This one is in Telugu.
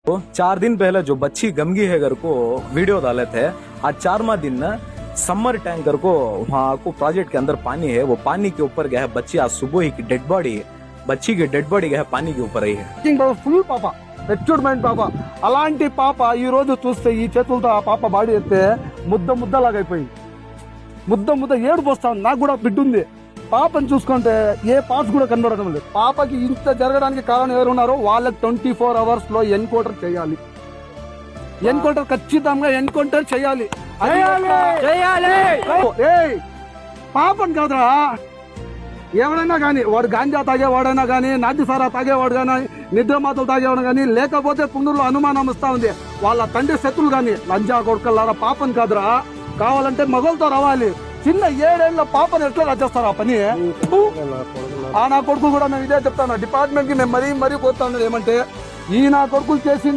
4 दिन पहले जो बच्ची गमगी है घर को वीडियो डाले थे, आज 4वां दिन समर टैंकर को वहाँ को प्रोजेक्ट के अंदर पानी है, वो पानी के ऊपर गया है बच्ची। आज सुबह ही की डेड बॉडी, बच्ची की डेड बॉडी गया है पानी के ऊपर ही है। ఫుల్ పాప మెచ్యూర్మెంట్ పాప. అలాంటి పాప ఈ రోజు చూస్తే ఈ చేతులతో ఆ పాప బాడీ ఎత్తే ముద్దలాగా అయిపోయింది. ముద్ద ఏడుపు వస్తా ఉంది. నాకు కూడా బిడ్డ ఉంది. పాపని చూసుకుంటే ఏ పార్ట్స్ కూడా కనబడడం లేదు. పాపకి ఇంత జరగడానికి కారణం ఎవరు ఉన్నారో వాళ్ళకి 24 hours లో ఎన్కౌంటర్ చేయాలి. ఎన్కౌంటర్ ఖచ్చితంగా ఎన్కౌంటర్ చేయాలి. పాపని కాదురా, ఎవడైనా కానీ వాడు గాంజా తాగేవాడైనా కానీ, నాట్యసారా తాగేవాడు కానీ, నిద్రమాతలు తాగేవాడు కానీ, లేకపోతే పుండూరులో అనుమానం వస్తా ఉంది వాళ్ళ తండ్రి శత్రులు కానీ, లంజా కొడుకల్లారా పాపని కాదురా, కావాలంటే మగలతో రావాలి. చిన్న 7 ఏళ్ల పాపని ఎట్లా రచేస్తారు ఆ పని? నా కొడుకు కూడా మేము ఇదే చెప్తాను. డిపార్ట్మెంట్ కి మేము మరీ కోరుతాను ఏమంటే, ఈ నా కొడుకులు చేసి